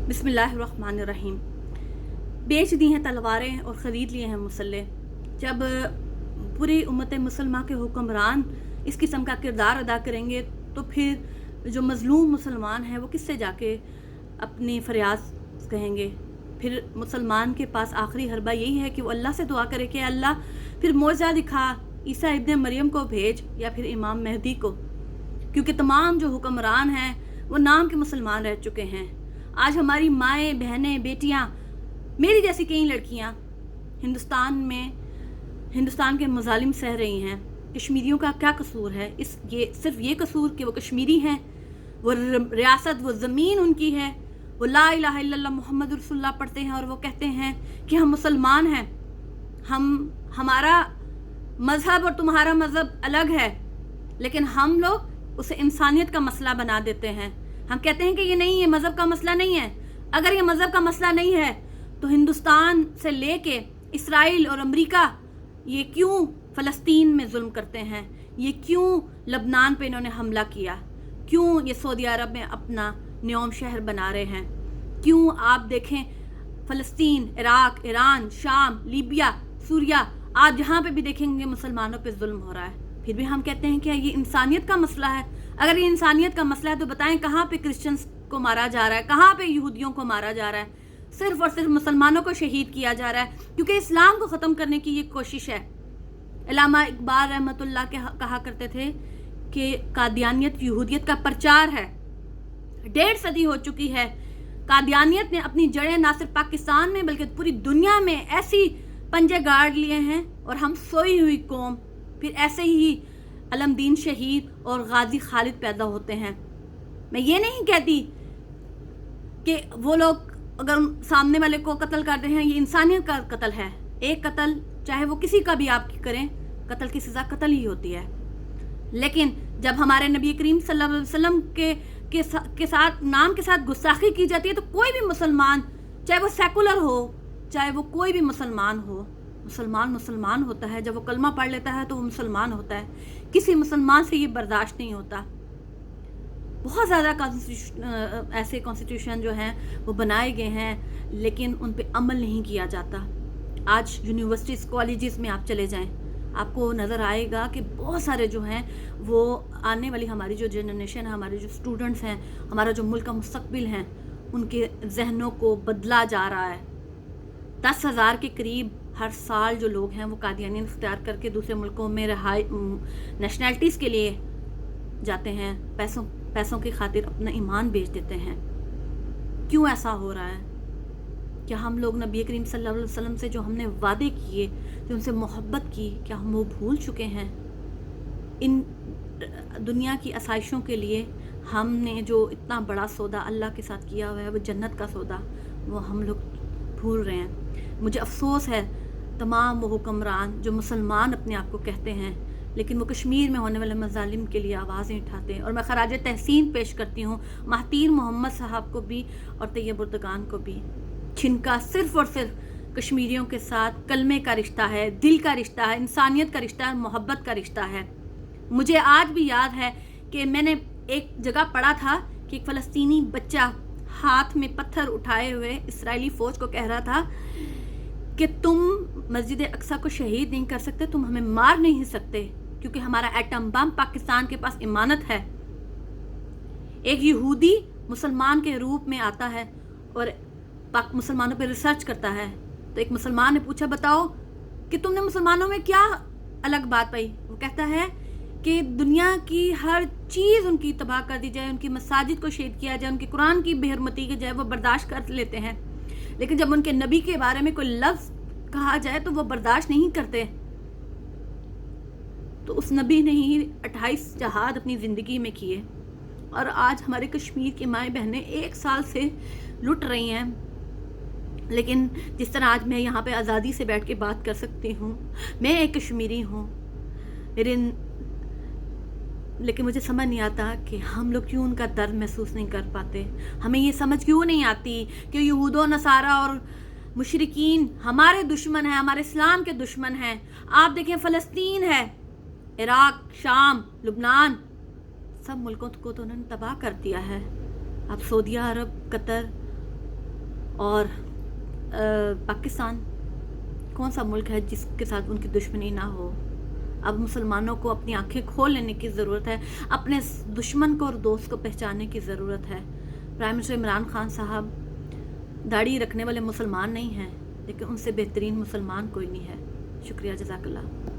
بسم اللہ الرحمن الرحیم۔ بیچ دی ہیں تلواریں اور خرید لیے ہیں مسلح۔ جب پوری امت مسلمہ کے حکمران اس قسم کا کردار ادا کریں گے تو پھر جو مظلوم مسلمان ہیں وہ کس سے جا کے اپنی فریاد کہیں گے؟ پھر مسلمان کے پاس آخری حربہ یہی ہے کہ وہ اللہ سے دعا کرے کہ اللہ پھر معجزہ دکھا، عیسیٰ ابن مریم کو بھیج یا پھر امام مہدی کو، کیونکہ تمام جو حکمران ہیں وہ نام کے مسلمان رہ چکے ہیں۔ آج ہماری مائیں، بہنیں، بیٹیاں، میری جیسی کئی لڑکیاں ہندوستان کے مظالم سہ رہی ہیں۔ کشمیریوں کا کیا قصور ہے؟ صرف یہ قصور کہ وہ کشمیری ہیں، وہ ریاست، وہ زمین ان کی ہے، وہ لا الہ الا اللہ محمد رسول اللہ پڑھتے ہیں اور وہ کہتے ہیں کہ ہم مسلمان ہیں، ہمارا مذہب اور تمہارا مذہب الگ ہے، لیکن ہم لوگ اسے انسانیت کا مسئلہ بنا دیتے ہیں۔ ہم کہتے ہیں کہ یہ نہیں، یہ مذہب کا مسئلہ نہیں ہے۔ اگر یہ مذہب کا مسئلہ نہیں ہے تو ہندوستان سے لے کے اسرائیل اور امریکہ یہ کیوں فلسطین میں ظلم کرتے ہیں؟ یہ کیوں لبنان پہ انہوں نے حملہ کیا؟ کیوں یہ سعودی عرب میں اپنا نیوم شہر بنا رہے ہیں؟ کیوں آپ دیکھیں فلسطین، عراق، ایران، شام، لیبیا، سوریا، آپ جہاں پہ بھی دیکھیں گے مسلمانوں پہ ظلم ہو رہا ہے، پھر بھی ہم کہتے ہیں کہ یہ انسانیت کا مسئلہ ہے۔ اگر یہ انسانیت کا مسئلہ ہے تو بتائیں کہاں پہ کرسچنز کو مارا جا رہا ہے، کہاں پہ یہودیوں کو مارا جا رہا ہے؟ صرف اور صرف مسلمانوں کو شہید کیا جا رہا ہے کیونکہ اسلام کو ختم کرنے کی یہ کوشش ہے۔ علامہ اقبال رحمۃ اللہ کہا کرتے تھے کہ قادیانیت یہودیت کا پرچار ہے۔ 1.5 صدی ہو چکی ہے، قادیانیت نے اپنی جڑیں نہ صرف پاکستان میں بلکہ پوری دنیا میں ایسی پنجے گاڑ لیے ہیں، اور ہم سوئی ہوئی قوم، پھر ایسے ہی علم دین شہید اور غازی خالد پیدا ہوتے ہیں۔ میں یہ نہیں کہتی کہ وہ لوگ اگر سامنے والے کو قتل کرتے ہیں یہ انسانیت کا قتل ہے۔ ایک قتل چاہے وہ کسی کا بھی آپ کریں، قتل کی سزا قتل ہی ہوتی ہے، لیکن جب ہمارے نبی کریم صلی اللہ علیہ وسلم کے ساتھ نام کے ساتھ گستاخی کی جاتی ہے تو کوئی بھی مسلمان، چاہے وہ سیکولر ہو، چاہے وہ کوئی بھی مسلمان ہو، مسلمان ہوتا ہے۔ جب وہ کلمہ پڑھ لیتا ہے تو وہ مسلمان ہوتا ہے۔ کسی مسلمان سے یہ برداشت نہیں ہوتا۔ بہت زیادہ ایسے کانسٹیٹیوشن جو ہیں وہ بنائے گئے ہیں لیکن ان پہ عمل نہیں کیا جاتا۔ آج یونیورسٹیز، کالجز میں آپ چلے جائیں، آپ کو نظر آئے گا کہ بہت سارے جو ہیں وہ آنے والی ہماری جو جنریشن ہے، ہمارے جو اسٹوڈنٹس ہیں، ہمارا جو ملک کا مستقبل ہیں، ان کے ذہنوں کو بدلا جا رہا ہے۔ 10,000 کے قریب ہر سال جو لوگ ہیں وہ قادیانیت اختیار کر کے دوسرے ملکوں میں نیشنلٹیز کے لیے جاتے ہیں، پیسوں کی خاطر اپنا ایمان بیچ دیتے ہیں۔ کیوں ایسا ہو رہا ہے؟ کیا ہم لوگ نبی کریم صلی اللہ علیہ وسلم سے جو ہم نے وعدے کیے، جو ان سے محبت کی، کیا ہم وہ بھول چکے ہیں؟ ان دنیا کی آسائشوں کے لیے ہم نے جو اتنا بڑا سودا اللہ کے ساتھ کیا ہوا ہے، وہ جنت کا سودا، وہ ہم لوگ بھول رہے ہیں۔ مجھے افسوس ہے تمام وہ حکمران جو مسلمان اپنے آپ کو کہتے ہیں لیکن وہ کشمیر میں ہونے والے مظالم کے لیے آواز نہیں اٹھاتے۔ اور میں خراج تحسین پیش کرتی ہوں مہاتیر محمد صاحب کو بھی اور طیب اردگان کو بھی، جن کا صرف اور صرف کشمیریوں کے ساتھ کلمے کا رشتہ ہے، دل کا رشتہ ہے، انسانیت کا رشتہ ہے، محبت کا رشتہ ہے۔ مجھے آج بھی یاد ہے کہ میں نے ایک جگہ پڑھا تھا کہ ایک فلسطینی بچہ ہاتھ میں پتھر اٹھائے ہوئے اسرائیلی فوج کو کہہ رہا تھا کہ تم مسجد اقصی کو شہید نہیں کر سکتے، تم ہمیں مار نہیں سکتے، کیونکہ ہمارا ایٹم بم پاکستان کے پاس امانت ہے۔ ایک یہودی مسلمان کے روپ میں آتا ہے اور مسلمانوں پہ ریسرچ کرتا ہے، تو ایک مسلمان نے پوچھا بتاؤ کہ تم نے مسلمانوں میں کیا الگ بات پائی؟ وہ کہتا ہے کہ دنیا کی ہر چیز ان کی تباہ کر دی جائے، ان کی مساجد کو شہید کیا جائے، ان کی قرآن کی بے حرمتی کی جائے، وہ برداشت کر لیتے ہیں، لیکن جب ان کے نبی کے بارے میں کوئی لفظ کہا جائے تو وہ برداشت نہیں کرتے۔ تو اس نبی نے ہی 28 جہاد اپنی زندگی میں کیے، اور آج ہمارے کشمیر کی مائیں بہنیں 1 سال سے لٹ رہی ہیں۔ لیکن جس طرح آج میں یہاں پہ آزادی سے بیٹھ کے بات کر سکتی ہوں، میں ایک کشمیری ہوں، لیکن مجھے سمجھ نہیں آتا کہ ہم لوگ کیوں ان کا درد محسوس نہیں کر پاتے۔ ہمیں یہ سمجھ کیوں نہیں آتی کہ یہود و نصارہ اور مشرکین ہمارے دشمن ہیں، ہمارے اسلام کے دشمن ہیں۔ آپ دیکھیں فلسطین ہے، عراق، شام، لبنان، سب ملکوں کو تو انہوں نے تباہ کر دیا ہے۔ اب سعودی عرب، قطر، اور پاکستان کون سا ملک ہے جس کے ساتھ ان کی دشمنی نہ ہو؟ اب مسلمانوں کو اپنی آنکھیں کھول لینے کی ضرورت ہے، اپنے دشمن کو اور دوست کو پہچاننے کی ضرورت ہے۔ پرائم منسٹر عمران خان صاحب داڑھی رکھنے والے مسلمان نہیں ہیں، لیکن ان سے بہترین مسلمان کوئی نہیں ہے۔ شکریہ، جزاک اللہ۔